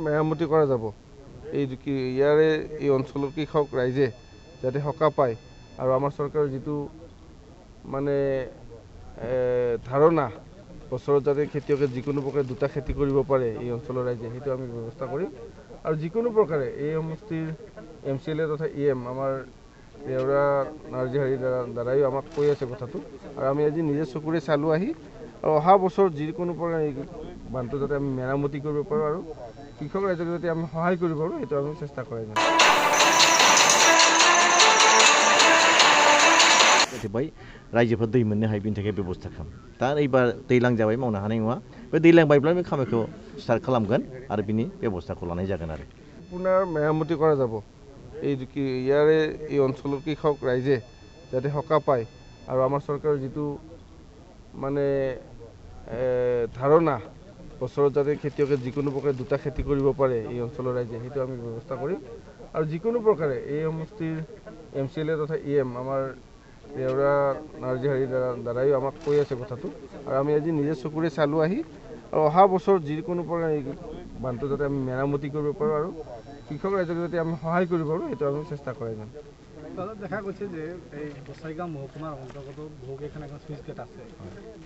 মেৰামতি কৰা যাব। ইয়াৰে এই অঞ্চলৰ কৃষক ৰাইজে যাতে সকাহ পায় আৰু আমাৰ চৰকাৰৰ যিটো মানে ধাৰণা বছৰত যাতে খেতিয়কে যিকোনো প্ৰকাৰে দুটা খেতি কৰিব পাৰে এই অঞ্চলৰ ৰাইজে, সেইটো আমি ব্যৱস্থা কৰিম। আৰু যিকোনো প্ৰকাৰে এই সমষ্টিৰ MCLA তথা EM আমাৰ দেউৰা নাৰ্জীহাৰীৰ দ্বাৰাই আমাক কৈ আছে কথাটো, আৰু আমি আজি নিজে চকুৰে চালোঁ আহি, আৰু অহা বছৰ যিকোনো প্ৰকাৰে বানটো যাতে আমি মেৰামতি কৰিব পাৰোঁ আৰু কৃষক ৰাইজক যাতে আমি সহায় কৰিব পাৰোঁ, সেইটো আমি চেষ্টা কৰাই যাম। रायजोफ्रा दै मोननो हायो बिनि थाखाय बेबस्था खालाम। दा एबार दैलां जाबाय मावनो हानाय नङा, बे दैलां बायब्ला बे खामानिखौ स्टार्ट खालामगोन आरो बिनि बेबस्थाखौ लानाय जागोन आरो পুনৰ মেৰামতি কৰা যাব। ইয়াৰে এই অঞ্চলৰ কৃষক ৰাইজে যাতে সকাহ পায় আৰু আমাৰ চৰকাৰৰ যিটো মানে ধাৰণা বছৰত যাতে খেতিয়কে যিকোনো প্ৰকাৰে দুটা খেতি কৰিব পাৰে এই অঞ্চলৰ ৰাইজে, সেইটো আমি ব্যৱস্থা কৰিম। আৰু যিকোনো প্ৰকাৰে এই সমষ্টিৰ MCLA তথা EM আমাৰ দেউৰা নাৰ্জীহাৰীৰ দ্বাৰাই আমাক কৈ আছে কথাটো, আৰু আমি আজি নিজে চকুৰে চালোঁ আহি, আৰু অহা বছৰ যিকোনো প্ৰকাৰে বানটো যাতে আমি মেৰামতি কৰিব পাৰোঁ আৰু কৃষক ৰাইজক যাতে আমি সহায় কৰিব পাৰোঁ, সেইটো আমি চেষ্টা কৰাই যাম। দেখা গৈছে যে এই গোসাইগাঁও মহকুমাৰ অন্তৰ্গত বহুকেইখন এখন চুইচ গেট আছে,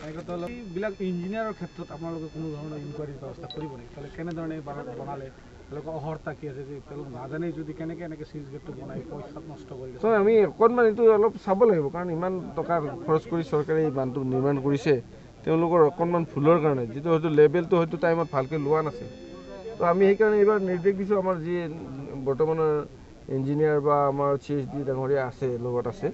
এইবিলাক ইঞ্জিনিয়াৰৰ ক্ষেত্ৰত আপোনালোকে কোনো ধৰণৰ ইনকুৱাৰীৰ ব্যৱস্থা কৰিব নেকি? তাহলে কেনেধৰণে বনালে তেওঁলোকৰ অহৰ্তা কি আছে যে তেওঁলোক নাজানে যদি কেনেকৈ এনেকৈ চুইচ গেটটো বনাই পইচা নষ্ট কৰি চ' আমি অকণমান এইটো অলপ চাব লাগিব, কাৰণ ইমান টকা খৰচ কৰি চৰকাৰে এই বান্ধটো নিৰ্মাণ কৰিছে, তেওঁলোকৰ অকণমান ভুলৰ কাৰণে, যিটো হয়তো লেভেলটো হয়তো টাইমত ভালকৈ লোৱা নাছিল। তো আমি সেইকাৰণে এইবাৰ নিৰ্দেশ দিছোঁ, আমাৰ যি বৰ্তমানৰ ইঞ্জিনিয়াৰ বা আমাৰ CHD ডাঙৰীয়া আছে লগত আছে,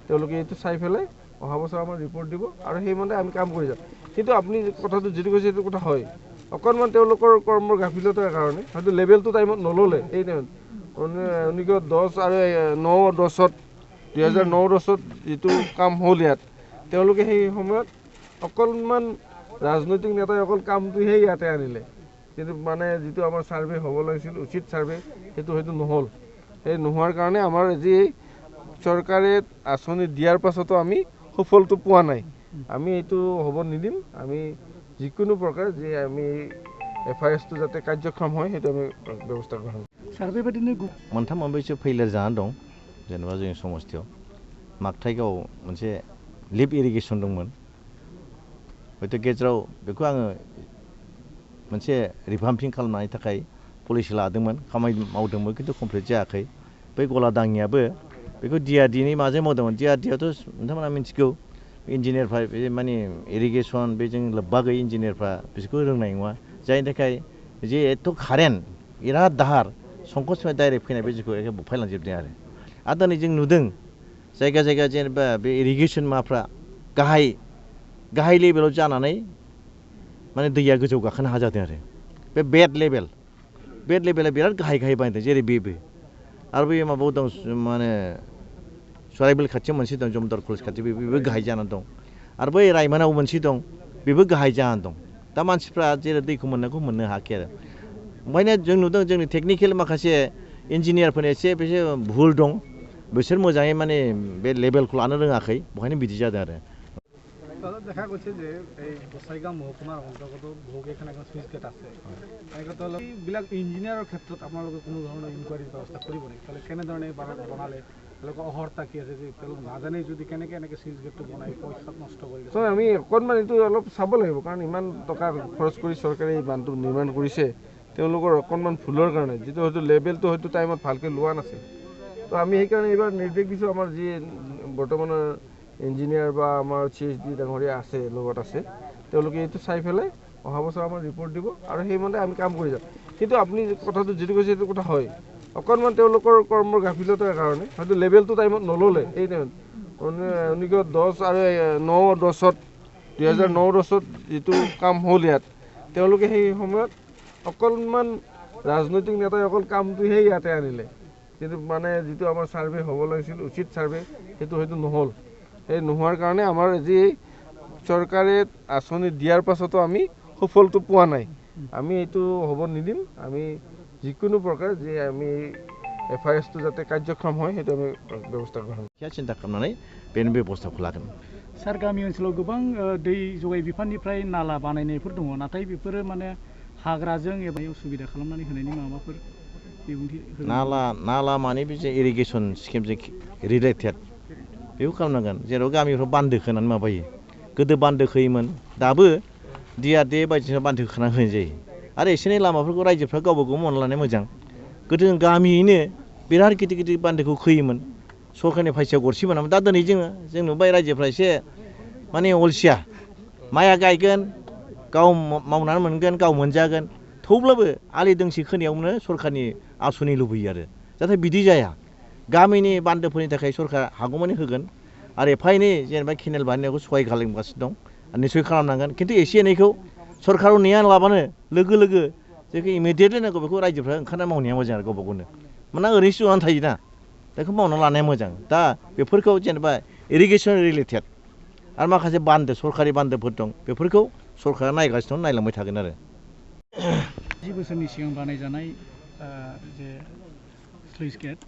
তেওঁলোকে এইটো চাই পেলাই অহা বছৰ আমাৰ ৰিপৰ্ট দিব আৰু সেইমতে আমি কাম কৰি যাম। কিন্তু আপুনি কথাটো যিটো কৈছে সেইটো কথা হয়, অকণমান তেওঁলোকৰ কৰ্মৰ গাফিলতাৰ কাৰণে হয়তো লেভেলটো টাইমত নল'লে, সেই টাইমত 1910 আৰু 9-10 2009-10 যিটো কাম হ'ল ইয়াত, তেওঁলোকে সেই সময়ত অকণমান ৰাজনৈতিক নেতাই অকল কামটোহে ইয়াতে আনিলে, কিন্তু মানে যিটো আমাৰ ছাৰ্ভে হ'ব লাগিছিল উচিত ছাৰ্ভে, সেইটো হয়তো নহ'ল। সেই নোহোৱাৰ কাৰণে আমাৰ আজি চৰকাৰে আঁচনি দিয়াৰ পাছতো আমি সুফলটো পোৱা নাই। আমি এইটো হ'ব নিদিম, আমি যিকোনো প্ৰকাৰে যে আমি FIS-টো যাতে কাৰ্যক্ষম হয় সেইটো আমি ব্যৱস্থা গ্ৰহণ কৰিম। मोनथाम मोनब्रैसो फेलियर जानानै दं, जेनेबा जोंनि समस्थियाव मागथाइगाव मोनसे लिफ्ट इरिगेसन दंमोन, हयथ' गेजेराव बेखौ आङो मोनसे रिभाम्पिं खालामनायनि थाखाय पलिसि लादोंमोन, खामानि मावदोंमोन, खिन्थु कमप्लिट जायाखै। बै गलादाङियाबो बेखौ DRDनि माजों मावदोंमोन, DRDआथ' नोंथांमोना मिथिगौ इन्जिनियारफ्रा माने इरिगेसन बेजों लोब्बा गैयै इन्जिनियारफ्रा बिसोरखौ रोंनाय नङा, जायनि थाखाय जे एथ' कारेन्ट बिराद दाहार संकसनिफ्राय डाइरेक्ट फैनाय बे जिखौ एखे बुफायलांजोबदों आरो दिनै जों नुदों जायगा जायगा जेनेबा बे इरिगेसन माफ्रा गाहाय लेभेलाव जानानै माने दैया गोजौ गाखोनो हाजादों आरो बे बेड लेभेला बिराद गाहाय बानायदों, जेरै बेबो आरो बे माबायाव दं माने सराइबिल खाथियाव मोनसे दं, जमदार कलेज खाथियाव बेबो गाहाय जानानै दं, आरो बै रायमोनाव मोनसे दं, बेबो गाहाय जानानै दं। दा मानसिफ्रा जेरै दैखौ मोननांगौ मोननो हायाखै आरो ओंखायनो जों नुदों जोंनि टेकनिकेल माखासे इन्जिनियारफोरनि एसे भुल दं, बिसोर मोजाङै माने बे लेभेलखौ लानो रोङाखै, बेखायनो बिदि जादों आरो দেখা গৈছে যে এই গোসাইগাঁও মহকুমাৰ অন্তৰ্গত বহুকেইখন এখন চুইচ গেট আছে, এইবিলাক ইঞ্জিনিয়াৰৰ ক্ষেত্ৰত আপোনালোকে কোনো ধৰণৰ ইনকুৱাৰীৰ ব্যৱস্থা কৰিব নেকি? তাহলে কেনেধৰণে বনালে তেওঁলোকৰ অহৰ্তা কি আছে যে তেওঁলোক নাজানে যদি কেনেকৈ এনেকৈ চুইচ গেটটো বনাই পইচা নষ্ট কৰি চ' আমি অকণমান এইটো অলপ চাব লাগিব, কাৰণ ইমান টকা খৰচ কৰি চৰকাৰে এই বান্ধটো নিৰ্মাণ কৰিছে, তেওঁলোকৰ অকণমান ভুলৰ কাৰণে, যিটো হয়তো লেভেলটো হয়তো টাইমত ভালকৈ লোৱা নাছিল। তো আমি সেইকাৰণে এইবাৰ নিৰ্দেশ দিছোঁ, আমাৰ যি বৰ্তমানৰ ইঞ্জিনিয়াৰ বা আমাৰ CHD ডাঙৰীয়া আছে লগত আছে, তেওঁলোকে এইটো চাই পেলাই অহা বছৰ আমাৰ ৰিপৰ্ট দিব আৰু সেইমতে আমি কাম কৰি যাম। কিন্তু আপুনি কথাটো যিটো কৈছে সেইটো কথা হয়, অকণমান তেওঁলোকৰ কৰ্মৰ গাফিলতাৰ কাৰণে হয়তো লেভেলটো টাইমত নল'লে, সেই টাইমত 1910 আৰু 9-10 2009-10 যিটো কাম হ'ল ইয়াত, তেওঁলোকে সেই সময়ত অকণমান ৰাজনৈতিক নেতাই অকল কামটোহে ইয়াতে আনিলে, কিন্তু মানে যিটো আমাৰ ছাৰ্ভে হ'ব লাগিছিল উচিত ছাৰ্ভে, সেইটো হয়তো নহ'ল। সেই নোহোৱাৰ কাৰণে আমাৰ আজি চৰকাৰে আঁচনি দিয়াৰ পাছতো আমি সুফলটো পোৱা নাই। আমি এইটো হ'ব নিদিম, আমি যিকোনো প্ৰকাৰে যে আমি FIS-টো যাতে কাৰ্যক্ষম হয় সেইটো আমি ব্যৱস্থা গ্ৰহণ কৰিম। চিন্ता खालामनानै बेनि बेबस्थाखौ लागोन। सार गामि ओनसोलाव गोबां दै जगाय बिफाननिफ्राय नाला बानायनायफोर दङ, नाथाय बेफोरो माने हाग्राजों एबा उसुबिदा खालामनानै होनायनि माबाफोर बिबुंथि नाला माने बे जे इरिगेसन स्किमजों रिलेटेड बेखौ खालामनांगोन जेराव गामिफ्राव बान्दो खोनानै माबायो गोदो बान्दो खोयोमोन दाबो DRDA बायदिसिना बान्दो खोना होनाय जायो आरो एसे एनै लामाफोरखौ रायजोफ्रा गावबा गाव मावना लानाया मोजां गोदो जों गामियैनो बिराद गिदिर गिदिर बान्दोखौ खोयोमोन सरकारनि फैसायाव गरसे मोनामोन दा दिनै जों नुबाय रायजोफ्रा एसे माने अलसिया माइया गायगोन गाव मावनानै मोनगोन गाव मोनजागोन थेवब्लाबो आलि दोंसे खोनायावनो सरकारनि आसनि लुबैयो आरो जाहाथे बिदि जाया गामिनि बान्दोफोरनि थाखाय सरकार हागौमानि होगोन आरो एफा एनै जेनेबा केनेल बानायनायखौ सहाय खालामगासिनो दं निसय खालामनांगोन खिन्थु एसे एनैखौ सरकाराव नेया लाबानो लोगो लोगो जेखौ इमिडियेटलि नांगौ बेखौ रायजोफ्रा ओंखारना मावनाया मोजां आरो गावबा गावनो मानोना ओरैनोसो जनानै थायोना बेखौ मावना लानाया मोजां दा बेफोरखौ जेनेबा इरिगेसन रिलेटेड आरो माखासे बान्दो सरकारि बान्दोफोर दं बेफोरखौ सरकारा नायगासिनो दं नायलांबाय थागोन आरो 10 बोसोरनि सिगां बानायजानाय जे स्लुइस गेट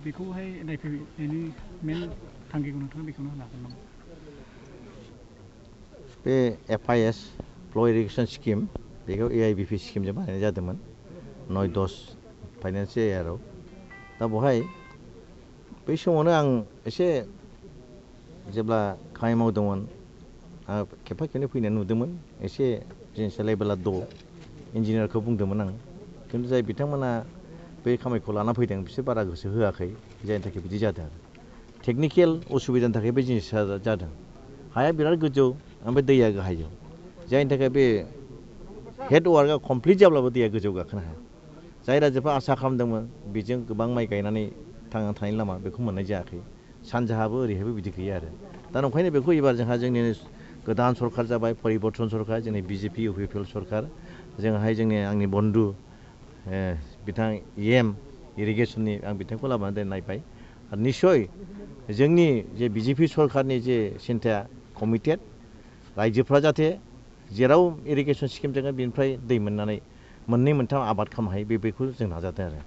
बेखौहाय नायफैनायनि मेन थांखिखौ नोंथाङा बेखौनो होनो हागोन नामा बे FIS फ्ल' इरिगेसन स्किम बेखौ AIBP स्किमजों बानायनाय जादोंमोन 9-10 फाइनान्सियेल इयाराव दा बेवहाय बै समावनो आं एसे जेब्ला खामानि मावदोंमोन आं खेबफा खेबनै फैनानै नुदोंमोन एसे जिनिसा लेभेला इन्जिनियारखौ बुंदोंमोन आं खिन्थु जाय बिथांमोना बे खामानिखौ लाना फैदों बिसोर बारा गोसो होआखै जायनि थाखाय बिदि जादों आरो टेकनिकेल उसुबिदानि थाखाय बे जिनिसा जादों हाया बिराद गोजौ ओमफ्राय दैया गाहायाव जायनि थाखाय बे हेड वार्कआ कमप्लिट जाब्लाबो दैया गोजौ गाखोनो हाया जाय रायजोफ्रा आसा खालामदोंमोन बेजों गोबां माइ गायनानै थांनानै थानायनि लामा बेखौ मोननाय जायाखै सानजाहाबो ओरैहायबो बिदि गैया आरो दा ओंखायनो बेखौ एबार जोंहा जोंनि गोदान सरकार जाबाय परिबर्तन सरकार जोंनि BJP UPPL सरकार जोंहाय जोंनि आंनि बन्धु बिथां EM इरिगेसननि आं बिथांखौ लाबोनानै नायबाय आरो निस्सय जोंनि जे BJP सरकारनि जे सिन्थाया कमिटेड रायजोफ्रा जाहाथे जेराव इरिगेसन स्किम दङ बेनिफ्राय दै मोननानै मोननै मोनथाम आबाद खालामनो हायो बेखौ जों नाजादों आरो